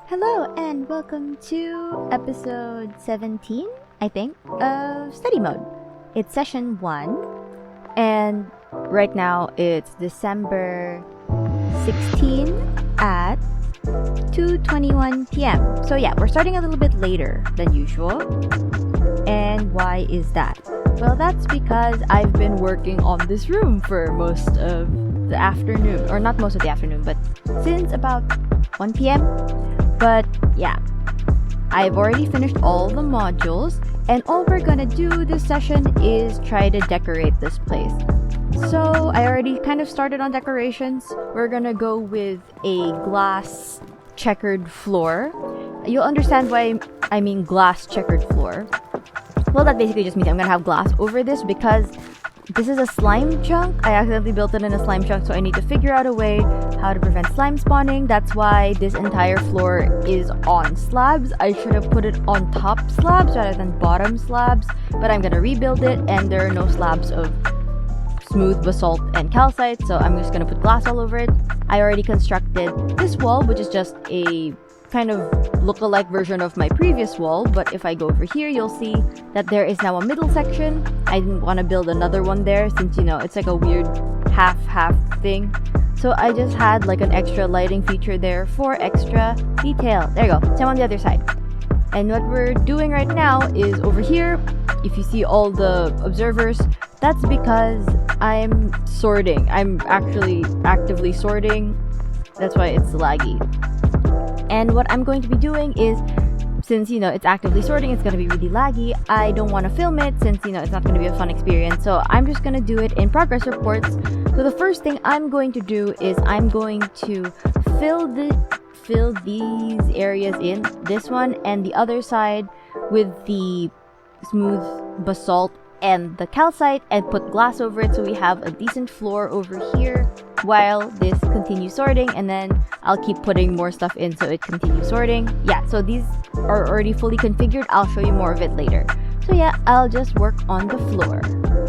Hello and welcome to episode 17, I think, of Study Mode. It's session 1 and right now it's December 16 at 2:21 p.m. So yeah, we're starting a little bit later than usual. And why is that? Well, that's because I've been working on this room for most of the afternoon, or not most of the afternoon, but since about 1 p.m. But yeah, I've already finished all the modules, and all we're gonna do this session is try to decorate this place. So I already kind of started on decorations. We're gonna go with a glass checkered floor. You'll understand why I mean glass checkered floor. Well, that basically just means I'm gonna have glass over this because this is a slime chunk. I accidentally built it in a slime chunk, so I need to figure out a way how to prevent slime spawning. That's why this entire floor is on slabs. I should have put it on top slabs rather than bottom slabs, but I'm gonna rebuild it and there are no slabs of smooth basalt and calcite, so I'm just gonna put glass all over it. I already constructed this wall, which is just a kind of look-alike version of my previous wall, but if I go over here, you'll see that there is now a middle section. I didn't want to build another one there since, you know, it's like a weird half-half thing. So I just had like an extra lighting feature there for extra detail. There you go. Same on the other side. And what we're doing right now is over here, if you see all the observers, that's because I'm sorting. I'm actually actively sorting. That's why it's laggy. And what I'm going to be doing is, since, you know, it's actively sorting, it's going to be really laggy. I don't want to film it since, you know, it's not going to be a fun experience. So I'm just going to do it in progress reports. So the first thing I'm going to do is I'm going to fill these areas in, this one and the other side, with the smooth basalt and the calcite, and put glass over it so we have a decent floor over here while this continues sorting, and then I'll keep putting more stuff in so it continues sorting. Yeah, so these are already fully configured. I'll show you more of it later. So yeah, I'll just work on the floor.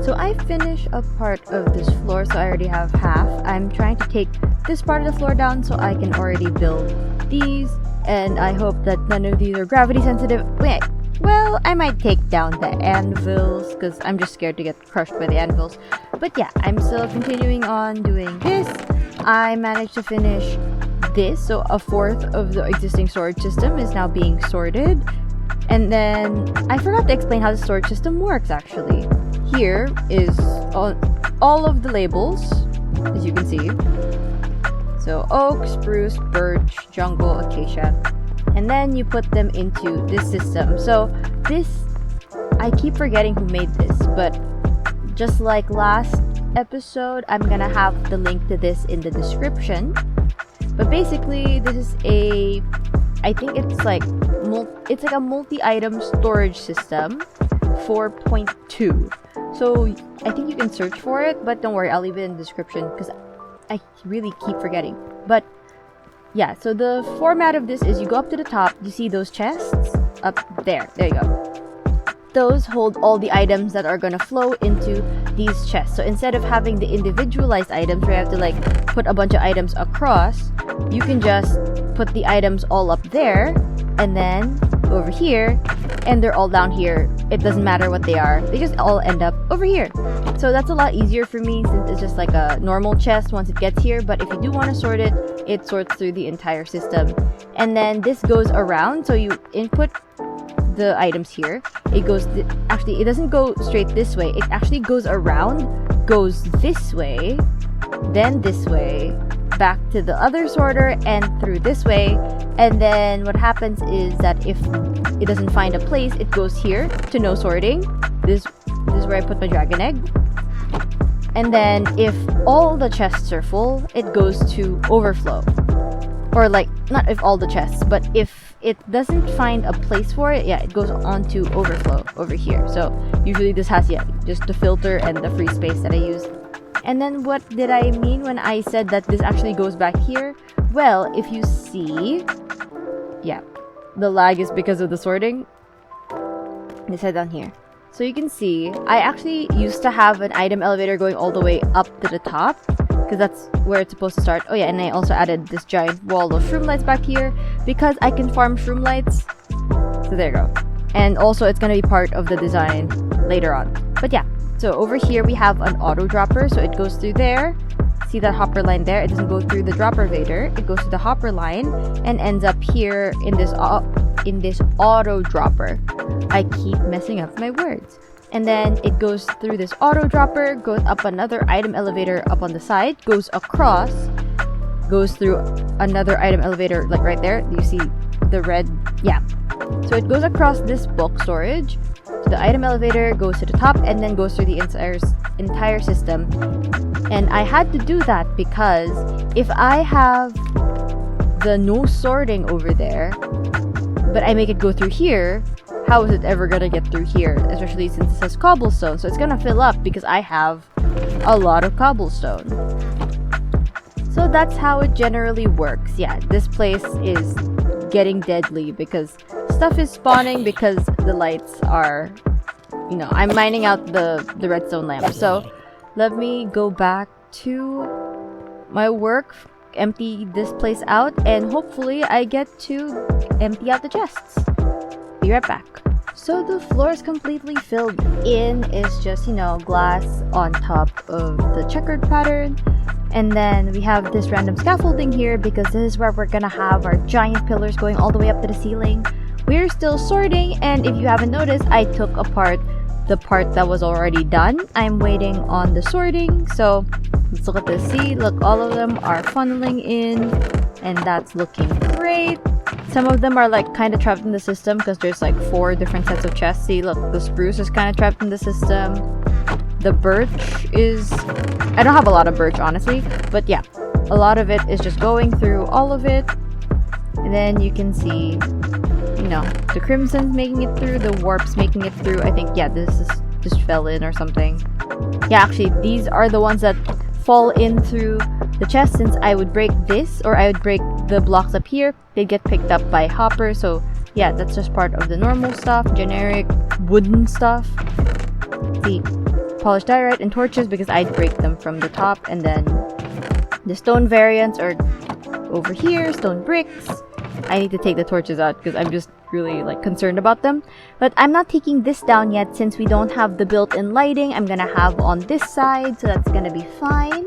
So I finished a part of this floor, so I already have half. I'm trying to take this part of the floor down so I can already build these, and I hope that none of these are gravity sensitive. Wait, well, I might take down the anvils because I'm just scared to get crushed by the anvils. But yeah, I'm still continuing on doing this. I managed to finish this, so a fourth of the existing storage system is now being sorted. And then I forgot to explain how the storage system works actually. Here is all of the labels, as you can see. So oak, spruce, birch, jungle, acacia. And then you put them into this system. So this, I keep forgetting who made this, but just like last episode, I'm gonna have the link to this in the description. But basically, this is I think it's like a multi-item storage system 4.2. So I think you can search for it, but don't worry, I'll leave it in the description because I really keep forgetting. But yeah, so the format of this is you go up to the top, you see those chests up there. There you go. Those hold all the items that are gonna flow into these chests. So instead of having the individualized items where you have to like put a bunch of items across, you can just put the items all up there and then over here, and they're all down here. It doesn't matter what they are, they just all end up over here. So that's a lot easier for me since it's just like a normal chest once it gets here. But if you do want to sort it, it sorts through the entire system. And then this goes around, so you input the items here. It goes actually it doesn't go straight this way, it actually goes around, goes this way, then this way, back to the other sorter, and through this way. And then what happens is that if it doesn't find a place, it goes here to no sorting. This is where I put my dragon egg. And then if all the chests are full, it goes to overflow. Or like, not if all the chests, but if it doesn't find a place for it, yeah, it goes on to overflow over here. So usually this has, yeah, just the filter and the free space that I use. And then what did I mean when I said that this actually goes back here? Well, if you see, yeah, the lag is because of the sorting. This head down here. So you can see, I actually used to have an item elevator going all the way up to the top. because that's where it's supposed to start. Oh yeah, and I also added this giant wall of shroom lights back here because I can farm shroom lights. So there you go. And also it's gonna be part of the design later on. But yeah, so over here we have an auto dropper, so it goes through there. See that hopper line there? It doesn't go through the dropper vader. It goes to the hopper line and ends up here in this auto dropper. I keep messing up my words. And then it goes through this auto dropper, goes up another item elevator up on the side, goes across, goes through another item elevator like right there. Do you see the red? Yeah. So it goes across this bulk storage. So the item elevator goes to the top and then goes through the entire system. And I had to do that because if I have the no sorting over there, but I make it go through here, how is it ever gonna get through here? Especially since it says cobblestone. So it's gonna fill up because I have a lot of cobblestone. So that's how it generally works. Yeah, this place is getting deadly because stuff is spawning because the lights are, you know, I'm mining out the redstone lamp. So let me go back to my work, empty this place out, and hopefully I get to empty out the chests. Be right back. So the floor is completely filled in. It's just, you know, glass on top of the checkered pattern. And then we have this random scaffolding here because this is where we're gonna have our giant pillars going all the way up to the ceiling. We're still sorting, and if you haven't noticed, I took apart the part that was already done. I'm waiting on the sorting. So let's look at this. See, look, all of them are funneling in, and that's looking great. Some of them are like kind of trapped in the system because there's like 4 different sets of chests. See, look, the spruce is kind of trapped in the system. The birch is... I don't have a lot of birch, honestly. But yeah, a lot of it is just going through all of it. And then you can see, you know, the crimson's making it through, the warp's making it through. I think, yeah, this is just fell in or something. Yeah, actually, these are the ones that fall in through the chest. Since I would break this, or I would break the blocks up here, they get picked up by hopper. So yeah, that's just part of the normal stuff, generic wooden stuff. See, polished diorite and torches because I'd break them from the top. And then the stone variants are over here, stone bricks. I need to take the torches out because I'm just really like concerned about them. But I'm not taking this down yet since we don't have the built-in lighting. I'm gonna have on this side, so that's gonna be fine.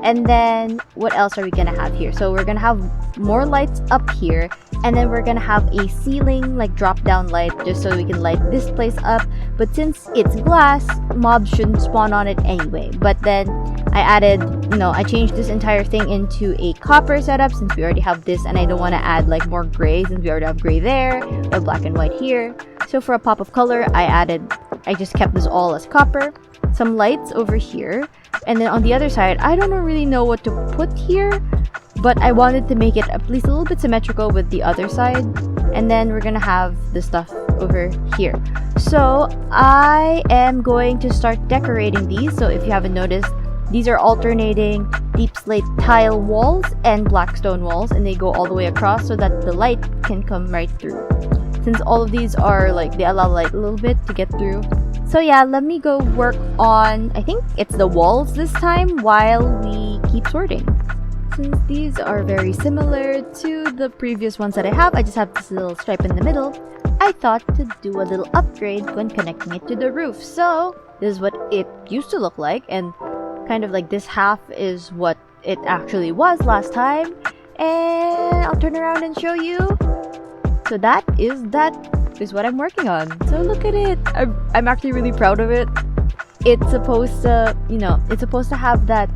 And then what else are we gonna have here? So we're gonna have more lights up here, and then we're gonna have a ceiling like drop down light just so we can light this place up. But since it's glass, mobs shouldn't spawn on it anyway. But then I added, you know, I changed this entire thing into a copper setup since we already have this, and I don't want to add like more gray since we already have gray there, or black and white here. So for a pop of color, I just kept this all as copper. Some lights over here, and then on the other side, I don't really know what to put here, but I wanted to make it at least a little bit symmetrical with the other side. And then we're gonna have the stuff over here. So I am going to start decorating these. So if you haven't noticed, these are alternating deep slate tile walls and black stone walls, and they go all the way across so that the light can come right through. Since all of these are like, they allow light a little bit to get through. So yeah, let me go work on, I think it's the walls this time while we keep sorting. Since these are very similar to the previous ones that I have just have this little stripe in the middle. I thought to do a little upgrade when connecting it to the roof. So this is what it used to look like, and kind of like this half is what it actually was last time. And I'll turn around and show you. So that is what I'm working on. So look at it. I'm actually really proud of it. It's supposed to, you know, it's supposed to have that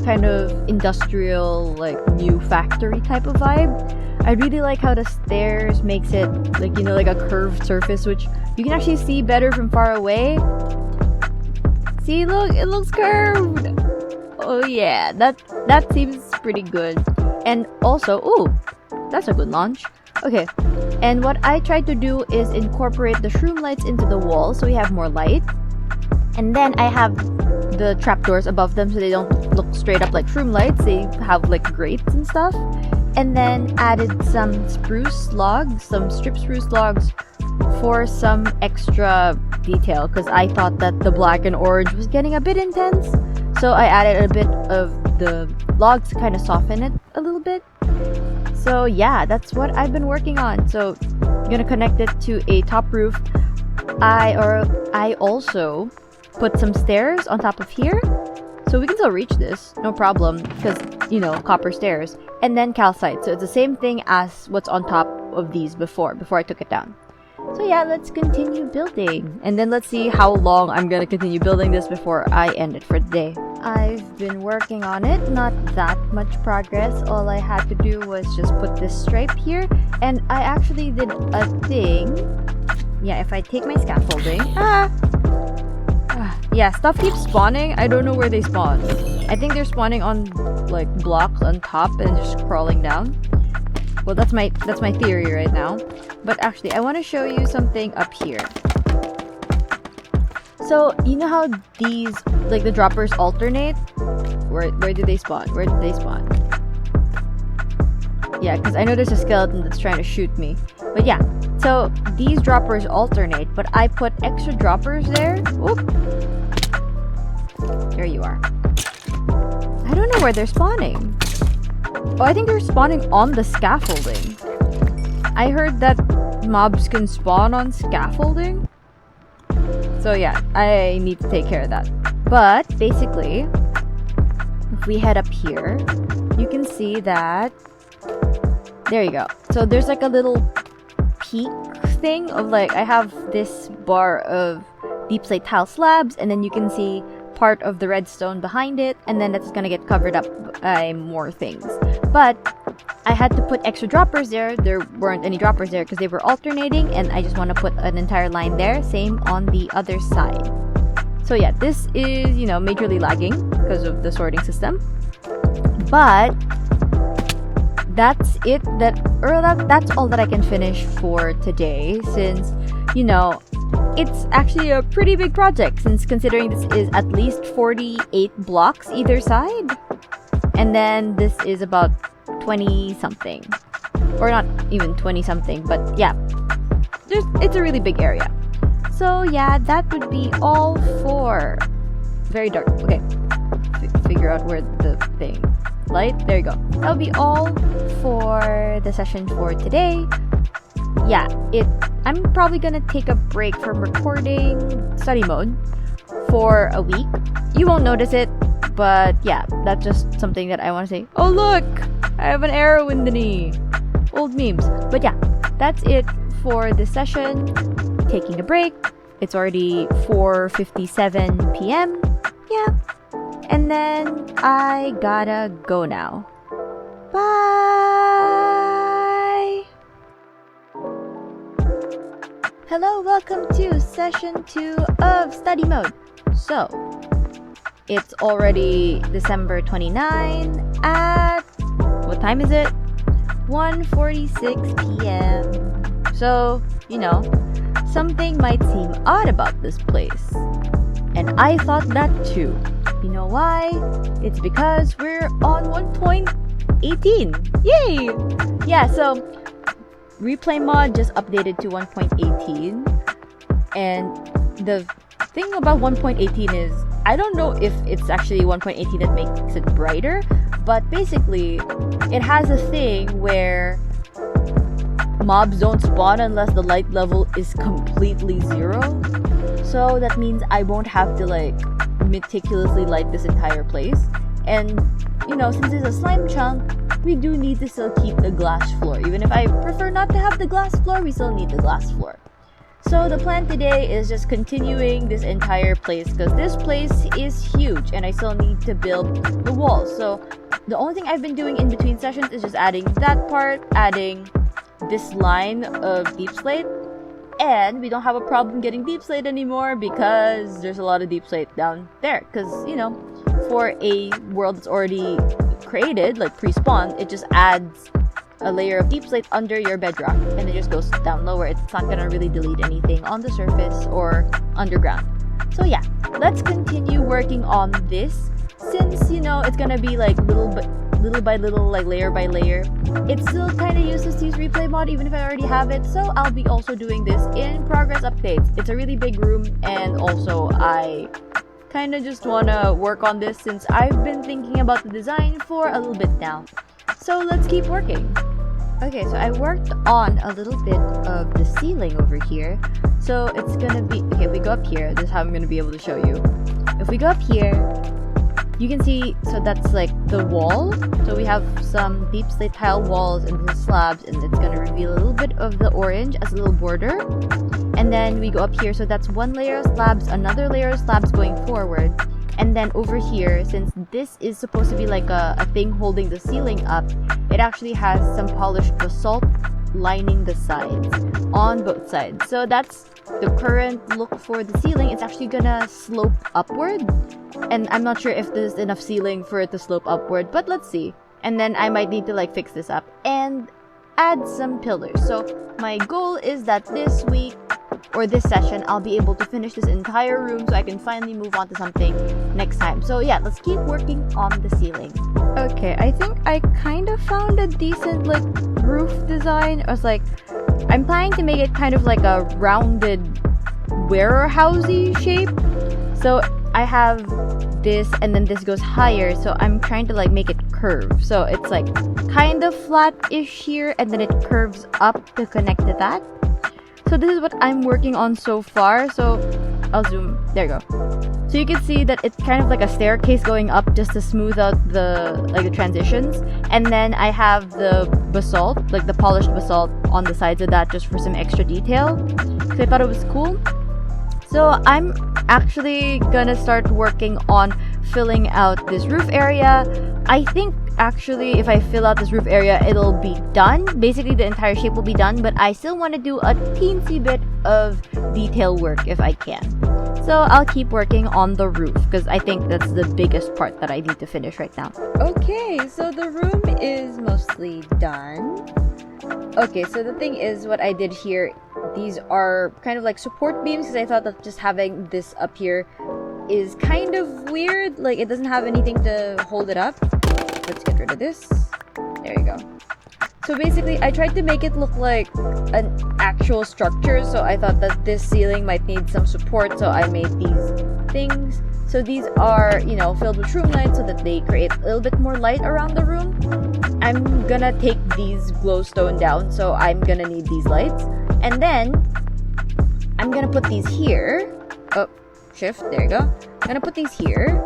kind of industrial, like new factory type of vibe. I really like how the stairs makes it like, you know, like a curved surface, which you can actually see better from far away. See, look, it looks curved. Oh yeah, that seems pretty good. And also, ooh, that's a good launch. Okay, and what I tried to do is incorporate the shroom lights into the wall so we have more light. And then I have the trapdoors above them so they don't look straight up like shroom lights. They have like grates and stuff. And then added some spruce logs, some strip spruce logs for some extra detail because I thought that the black and orange was getting a bit intense. So I added a bit of the logs to kind of soften it a little bit. So yeah, that's what I've been working on. So I'm gonna connect it to a top roof. I also put some stairs on top of here, so we can still reach this, no problem, because, you know, copper stairs. And then calcite, so it's the same thing as what's on top of these before I took it down. So yeah, let's continue building. And then let's see how long I'm gonna continue building this before I end it for the day. I've been working on it, not that much progress. All I had to do was just put this stripe here. And I actually did a thing. Yeah, if I take my scaffolding... yeah, stuff keeps spawning. I don't know where they spawn. I think they're spawning on, like, blocks on top and just crawling down. Well, that's my theory right now. But actually, I want to show you something up here. So, you know how these, like, the droppers alternate? Where do they spawn? Where do they spawn? Yeah, because I know there's a skeleton that's trying to shoot me. But yeah, so these droppers alternate, but I put extra droppers there. Oop. There you are. I don't know where they're spawning. Oh, I think they're spawning on the scaffolding. I heard that mobs can spawn on scaffolding. So yeah, I need to take care of that. But basically, if we head up here, you can see that... There you go. So there's like a little peak thing of, like, I have this bar of deep slate tile slabs, and then you can see part of the redstone behind it, and then that's gonna get covered up by more things. But I had to put extra droppers there. There weren't any droppers there because they were alternating, and I just want to put an entire line there. Same on the other side. So yeah, this is, you know, majorly lagging because of the sorting system. But that's it. That's all that I can finish for today, since, you know, it's actually a pretty big project, since considering this is at least 48 blocks either side. And then this is about 20 something, or not even 20 something, but yeah, it's a really big area. So yeah, that would be all for... Very dark. Okay, figure out where the thing... Light? There you go. That'll be all for the session for today. Yeah, I'm probably gonna take a break from recording study mode for a week. You won't notice it, but yeah, that's just something that I want to say. Oh look! I have an arrow in the knee. Old memes. But yeah, that's it for this session. Taking a break. It's already 4:57 p.m. Yeah. And then I gotta go now. Bye! Hello, welcome to session 2 of study mode. So, it's already December 29 at... What time is it? 1:46 p.m. So, you know, something might seem odd about this place. And I thought that too. You know why? It's because we're on 1.18. Yay! Yeah, so replay mod just updated to 1.18. And the thing about 1.18 is, I don't know if it's actually 1.18 that makes it brighter, but basically it has a thing where mobs don't spawn unless the light level is completely 0. So that means I won't have to, like, meticulously light this entire place. And, you know, since it's a slime chunk, we do need to still keep the glass floor. Even if I prefer not to have the glass floor, we still need the glass floor. So the plan today is just continuing this entire place, because this place is huge and I still need to build the walls. So the only thing I've been doing in between sessions is just adding that part, adding this line of deep slate, and we don't have a problem getting deep slate anymore because there's a lot of deep slate down there. Because, you know, for a world that's already created, like pre-spawn, it just adds a layer of deep slate under your bedrock and it just goes down lower. It's not gonna really delete anything on the surface or underground. So yeah, let's continue working on this, since, you know, it's gonna be like little by little, like layer by layer. It's still kind of useless to use replay mod even if I already have it, so I'll be also doing this in progress updates. It's a really big room, and also I kind of just want to work on this since I've been thinking about the design for a little bit now. So let's keep working. Okay, so I worked on a little bit of the ceiling over here. So it's gonna be, okay, if we go up here, this is how I'm gonna be able to show you. If we go up here, you can see, so that's like the wall. So we have some deep slate tile walls and the slabs, and it's gonna reveal a little bit of the orange as a little border. And then we go up here, so that's one layer of slabs, another layer of slabs going forward. And then over here, since this is supposed to be like a thing holding the ceiling up, it actually has some polished basalt lining the sides on both sides. So that's the current look for the ceiling. It's actually gonna slope upward, and I'm not sure if there's enough ceiling for it to slope upward, but let's see. And then I might need to like fix this up and add some pillars. So my goal is that this week or this session I'll be able to finish this entire room so I can finally move on to something next time. So yeah, let's keep working on the ceiling. Okay, I think I kind of found a decent like roof design. I was like, I'm planning to make it kind of like a rounded warehousey shape. So I have this and then this goes higher, so I'm trying to like make it curve. So it's like kind of flat-ish here and then it curves up to connect to that. So this is what I'm working on so far. So I'll zoom. There you go. So you can see that it's kind of like a staircase going up just to smooth out the transitions. And then I have the basalt, like the polished basalt on the sides of that just for some extra detail. So I thought it was cool. So I'm actually gonna start working on filling out this roof area. I think actually if I fill out this roof area, it'll be done. Basically the entire shape will be done, but I still want to do a teensy bit of detail work if I can. So I'll keep working on the roof because I think that's the biggest part that I need to finish right now. Okay, so the room is mostly done. Okay, so the thing is, what I did here, these are kind of like support beams because I thought that just having this up here is kind of weird. Like it doesn't have anything to hold it up. Let's get rid of this. There you go. So basically, I tried to make it look like an actual structure. So I thought that this ceiling might need some support. So I made these things. So these are, you know, filled with room lights so that they create a little bit more light around the room. I'm gonna take these glowstone down. So I'm gonna need these lights. And then I'm gonna put these here. Oh, shift. There you go. I'm gonna put these here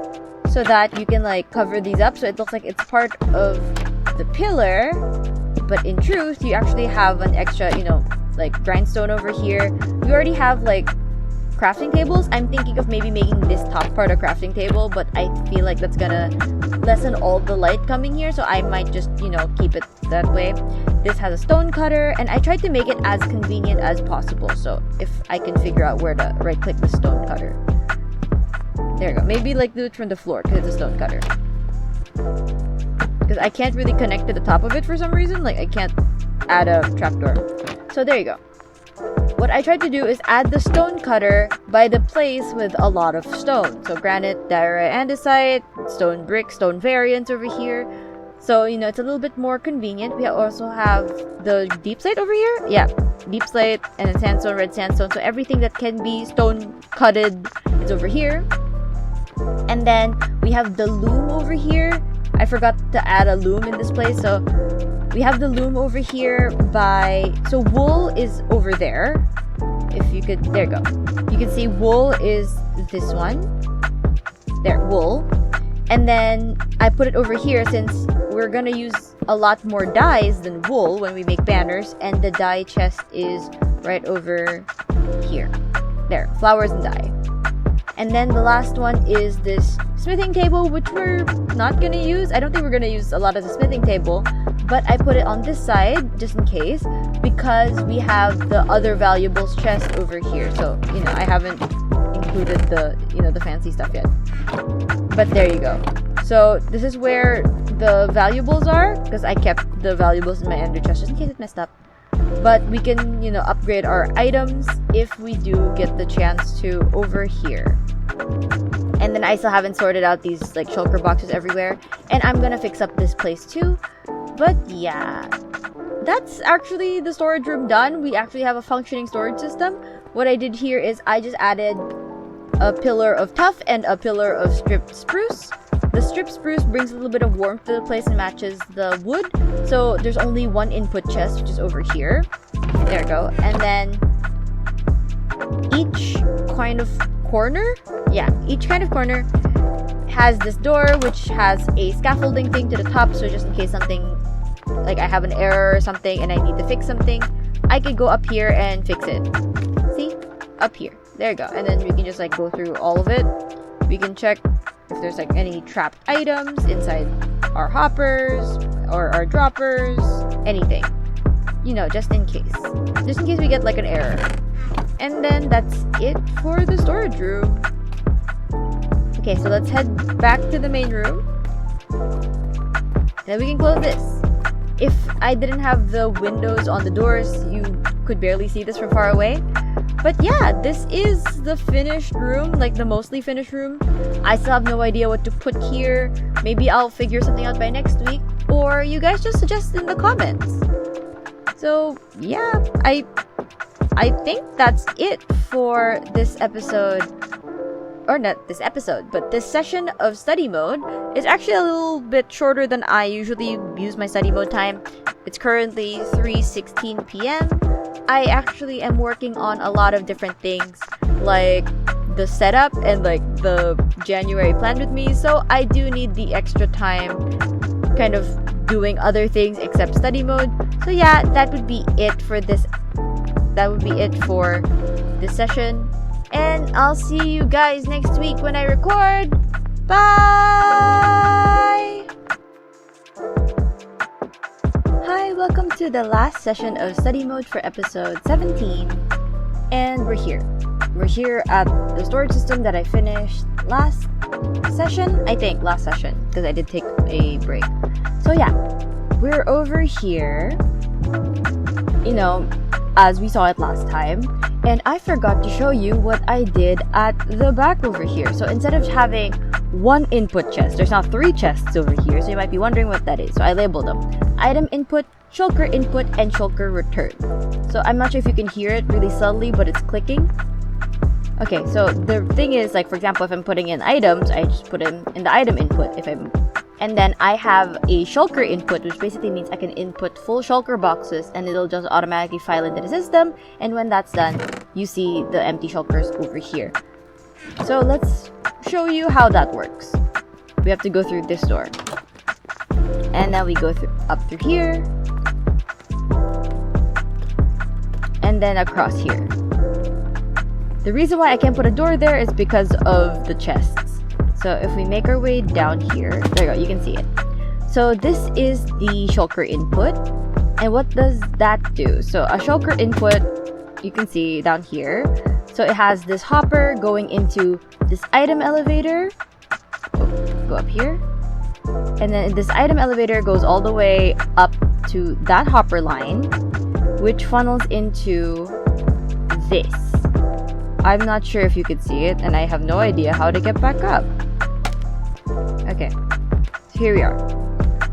so that you can like cover these up so it looks like it's part of the pillar, but in truth you actually have an extra, you know, like grindstone over here. We already have like crafting tables. I'm thinking of maybe making this top part a crafting table, but I feel like that's gonna lessen all the light coming here, so I might just, you know, keep it that way. This has a stone cutter, and I tried to make it as convenient as possible. So if I can figure out where to right click the stone cutter. There you go. Maybe like do it from the floor because it's a stone cutter. Because I can't really connect to the top of it for some reason. Like I can't add a trapdoor. So there you go. What I tried to do is add the stone cutter by the place with a lot of stone. So granite, diorite, andesite, stone brick, stone variants over here. So, you know, it's a little bit more convenient. We also have the deep slate over here. Yeah, deep slate and then sandstone, red sandstone. So everything that can be stone cutted is over here. And then we have the loom over here. I forgot to add a loom in this place. So we have the loom over here by... So wool is over there. If you could... There you go. You can see wool is this one. There, wool. And then I put it over here since we're gonna use a lot more dyes than wool when we make banners. And the dye chest is right over here. There, flowers and dye. And then the last one is this smithing table, which we're not gonna use. I don't think we're gonna use a lot of the smithing table, but I put it on this side just in case because we have the other valuables chest over here. So, you know, I haven't included the, you know, the fancy stuff yet. But there you go. So this is where the valuables are because I kept the valuables in my ender chest just in case it messed up. But we can, you know, upgrade our items if we do get the chance to over here. And then I still haven't sorted out these like shulker boxes everywhere. And I'm gonna fix up this place too. But yeah, that's actually the storage room done. We actually have a functioning storage system. What I did here is I just added a pillar of tuff and a pillar of stripped spruce. The stripped spruce brings a little bit of warmth to the place and matches the wood. So there's only one input chest, which is over here. There we go. And then each kind of corner, has this door which has a scaffolding thing to the top. So just in case something, like I have an error or something and I need to fix something, I could go up here and fix it. See? Up here. There you go. And then we can just like go through all of it. We can check if there's like any trapped items inside our hoppers or our droppers, anything, you know, just in case we get like an error. And then that's it for the storage room. Okay, so let's head back to the main room. Then we can close this. If I didn't have the windows on the doors, you could barely see this from far away. But yeah, this is the finished room, like the mostly finished room. I still have no idea what to put here. Maybe I'll figure something out by next week, or you guys just suggest in the comments. So yeah, I think that's it for this episode. Or not this episode, but this session of study mode is actually a little bit shorter than I usually use my study mode time. It's currently 3:16 p.m. I actually am working on a lot of different things, like the setup and like the January plan with me, so I do need the extra time kind of doing other things except study mode. So yeah, that would be it for this session, and I'll see you guys next week when I record. Bye! Hi, welcome to the last session of study mode for episode 17, and we're here at the storage system that I finished last session, because I did take a break. So yeah, we're over here, you know, as we saw it last time, and I forgot to show you what I did at the back over here. So instead of having one input chest, there's now 3 chests over here, so you might be wondering what that is. So I labeled them: item input, shulker input, and shulker return. So I'm not sure if you can hear it really subtly, but it's clicking. Okay, so the thing is, like, for example, if I'm putting in items, I just put in the item input. And then I have a shulker input, which basically means I can input full shulker boxes and it'll just automatically file into the system. And when that's done, you see the empty shulkers over here. So let's show you how that works. We have to go through this door. And then we go up through here. And then across here. The reason why I can't put a door there is because of the chests. So if we make our way down here, there you go, you can see it. So this is the shulker input. And what does that do? So a shulker input, you can see down here. So it has this hopper going into this item elevator. Go up here. And then this item elevator goes all the way up to that hopper line, which funnels into this. I'm not sure if you could see it, and I have no idea how to get back up. Okay, so here we are.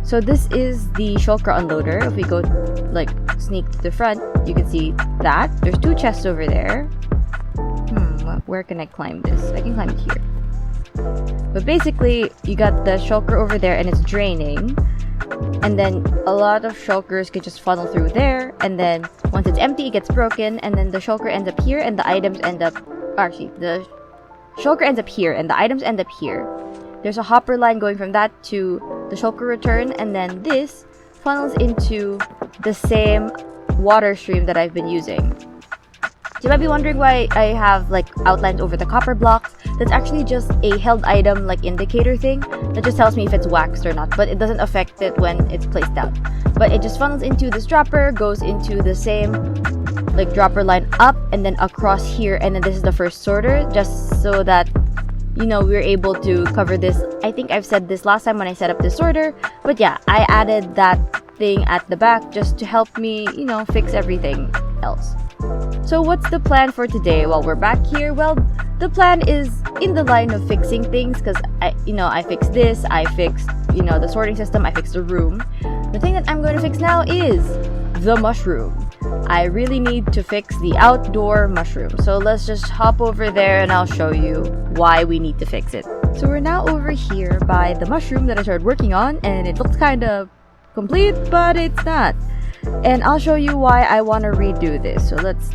So this is the shulker unloader. If we go, like, sneak to the front, you can see that. There's 2 chests over there. Where can I climb this? I can climb it here. But basically, you got the shulker over there, and it's draining. And then a lot of shulkers can just funnel through there, and then once it's empty, it gets broken, and then the shulker ends up here, and the items end up... Actually, the shulker ends up here, and the items end up here. There's a hopper line going from that to the shulker return, and then this funnels into the same water stream that I've been using. So you might be wondering why I have like outlines over the copper blocks. That's actually just a held item like indicator thing that just tells me if it's waxed or not, but it doesn't affect it when it's placed down. But it just funnels into this dropper, goes into the same like dropper line up and then across here, and then this is the first sorter, just so that, you know, we're able to cover this. I think I've said this last time when I set up this sorter, but yeah, I added that thing at the back just to help me, you know, fix everything else. So what's the plan for today while we're back here? Well, the plan is in the line of fixing things, because I fixed this, I fixed, you know, the sorting system, I fixed the room. The thing that I'm going to fix now is the mushroom. I really need to fix the outdoor mushroom. So let's just hop over there and I'll show you why we need to fix it. So we're now over here by the mushroom that I started working on, and it looks kind of complete, but it's not. And I'll show you why I want to redo this. So let's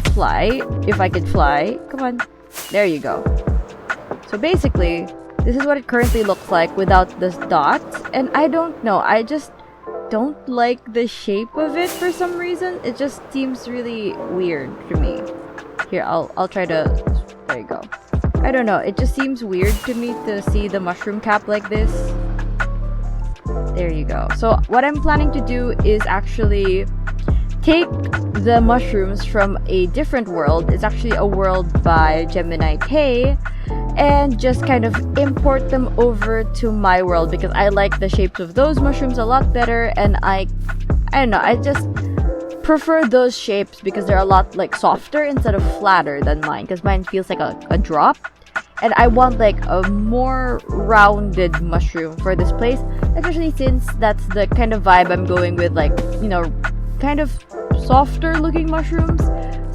fly, if I could fly. Come on. There you go. So basically, this is what it currently looks like without the dots. And I don't know, I just don't like the shape of it for some reason. It just seems really weird to me. Here, I'll try to... There you go. I don't know, it just seems weird to me to see the mushroom cap like this. There you go. So what I'm planning to do is actually take the mushrooms from a different world. It's actually a world by Gemini K, and just kind of import them over to my world because I like the shapes of those mushrooms a lot better, and I don't know, I just prefer those shapes because they're a lot like softer instead of flatter than mine, because mine feels like a drop, and I want like a more rounded mushroom for this place, especially since that's the kind of vibe I'm going with, like, you know, kind of softer looking mushrooms.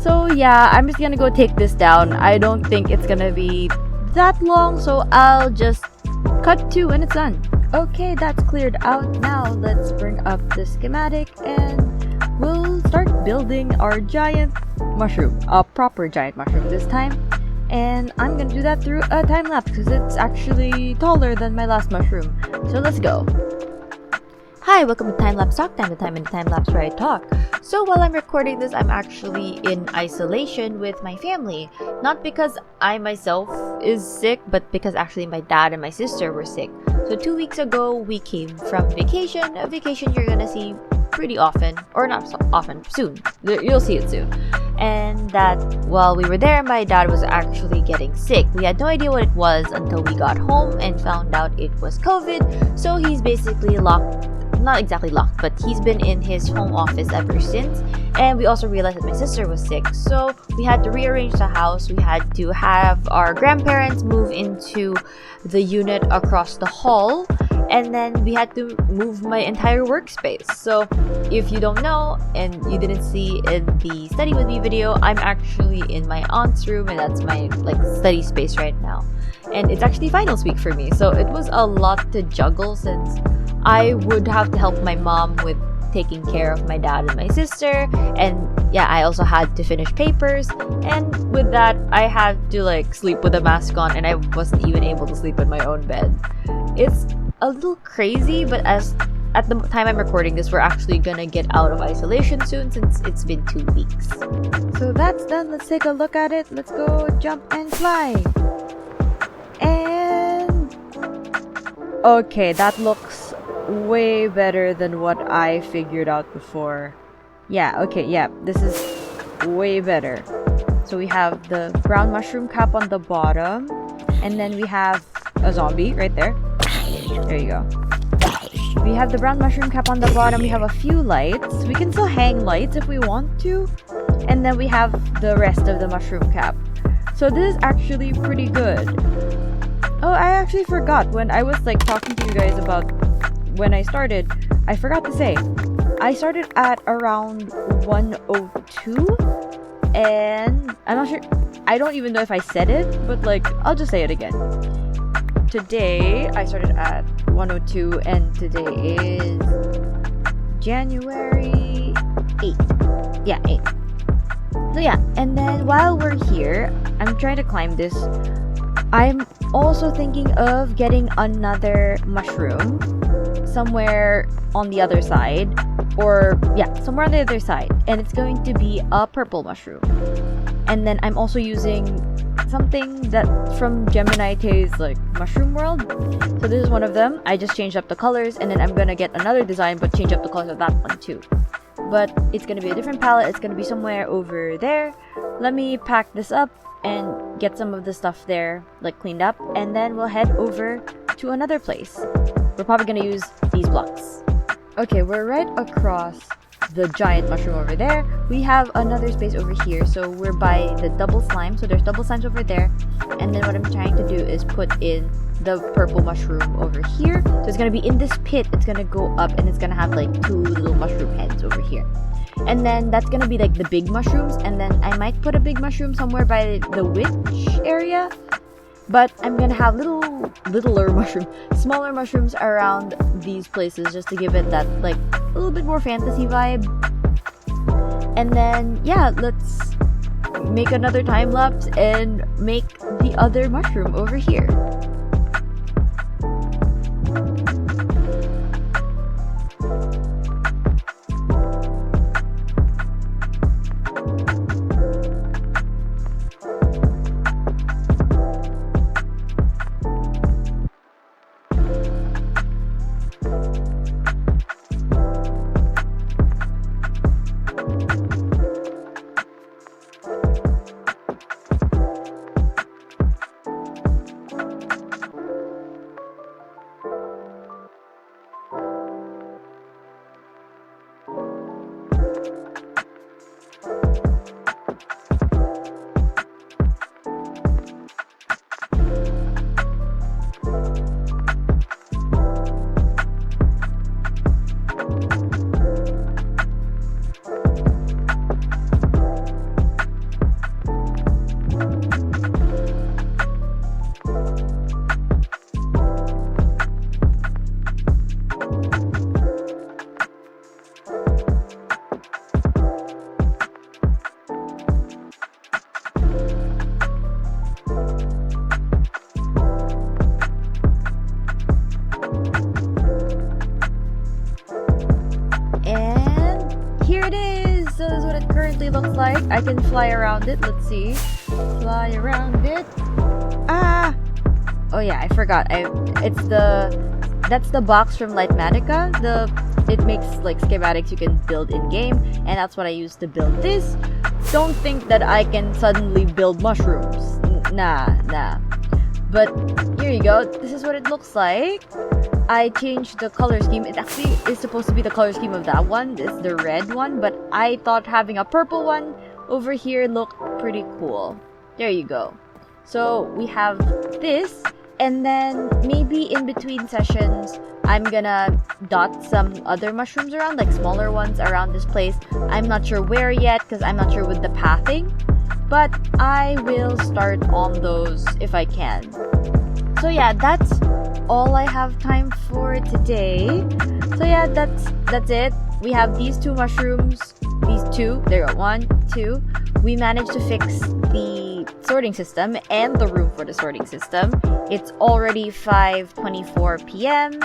So yeah, I'm just gonna go take this down. I don't think it's gonna be that long, so I'll just cut to when it's done. Okay, that's cleared out. Now let's bring up the schematic and we'll start building our giant mushroom, a proper giant mushroom this time. And I'm gonna do that through a time lapse because it's actually taller than my last mushroom. So let's go. Hi, welcome to Time Lapse Talk Time, the time in the time lapse where I talk. So while I'm recording this, I'm actually in isolation with my family. Not because I myself is sick, but because actually my dad and my sister were sick. So 2 weeks ago, we came from vacation. A vacation you're gonna see pretty often, or not so often, soon. You'll see it soon. And that while we were there, my dad was actually getting sick. We had no idea what it was until we got home and found out it was COVID. So he's basically locked. Not exactly locked, but he's been in his home office ever since. And we also realized that my sister was sick, so we had to rearrange the house. We had to have our grandparents move into the unit across the hall, and then we had to move my entire workspace. So if you don't know and you didn't see in the study with me video, I'm actually in my aunt's room, and that's my like study space right now. And it's actually finals week for me, so it was a lot to juggle since I would have to help my mom with taking care of my dad and my sister, and yeah, I also had to finish papers, and with that I had to like sleep with a mask on, and I wasn't even able to sleep in my own bed. It's a little crazy, but as at the time I'm recording this, we're actually gonna get out of isolation soon since it's been 2 weeks. So that's done. Let's take a look at it. Let's go jump and fly. And okay, that looks way better than what I figured out before. Yeah, okay, yeah, this is way better. So we have the brown mushroom cap on the bottom, and then we have a zombie right there. There you go. We have the brown mushroom cap on the bottom. We have a few lights. We can still hang lights if we want to. And then we have the rest of the mushroom cap. So this is actually pretty good. Oh, I actually forgot when I was like talking to you guys about when I started, I forgot to say, I started at around 102, and I'm not sure, I don't even know if I said it, but like, I'll just say it again. Today, I started at 102, and today is January 8th. Yeah, 8th. So yeah, and then while we're here, I'm trying to climb this. I'm also thinking of getting another mushroom somewhere on the other side, or yeah, somewhere on the other side, and it's going to be a purple mushroom. And then I'm also using something that from Gemini K's like mushroom world. So this is one of them. I just changed up the colors, and then I'm gonna get another design but change up the colors of that one too. But it's gonna be a different palette. It's gonna be somewhere over there. Let me pack this up and get some of the stuff there like cleaned up, and then we'll head over to another place. We're probably gonna use these blocks. Okay, we're right across the giant mushroom over there. We have another space over here, so we're by the double slime. So there's double slimes over there, and then what I'm trying to do is put in the purple mushroom over here. So it's gonna be in this pit. It's gonna go up, and it's gonna have like 2 little mushroom heads over here. And then that's gonna be like the big mushrooms, and then I might put a big mushroom somewhere by the witch area. But I'm gonna have smaller mushrooms around these places just to give it that like a little bit more fantasy vibe. And then yeah, let's make another time lapse and make the other mushroom over here. Looks like I can fly around it. Let's see. Fly around it. Ah! Oh yeah, I forgot. That's the box from Lightmatica. It makes like schematics you can build in game, and that's what I use to build this. Don't think that I can suddenly build mushrooms. Nah. But here you go. This is what it looks like. I changed the color scheme. It actually is supposed to be the color scheme of that one. It's the red one, but I thought having a purple one over here looked pretty cool. There you go. So we have this, and then maybe in between sessions, I'm gonna dot some other mushrooms around, like smaller ones around this place. I'm not sure where yet, because I'm not sure with the pathing, but I will start on those if I can. So yeah, that's all I have time for today. So yeah, that's it. We have these two mushrooms. These two. There you go. 1, 2. We managed to fix the sorting system and the room for the sorting system. It's already 5:24 p.m.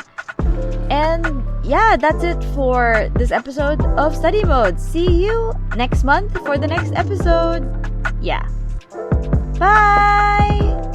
And yeah, that's it for this episode of Study Mode. See you next month for the next episode. Yeah. Bye!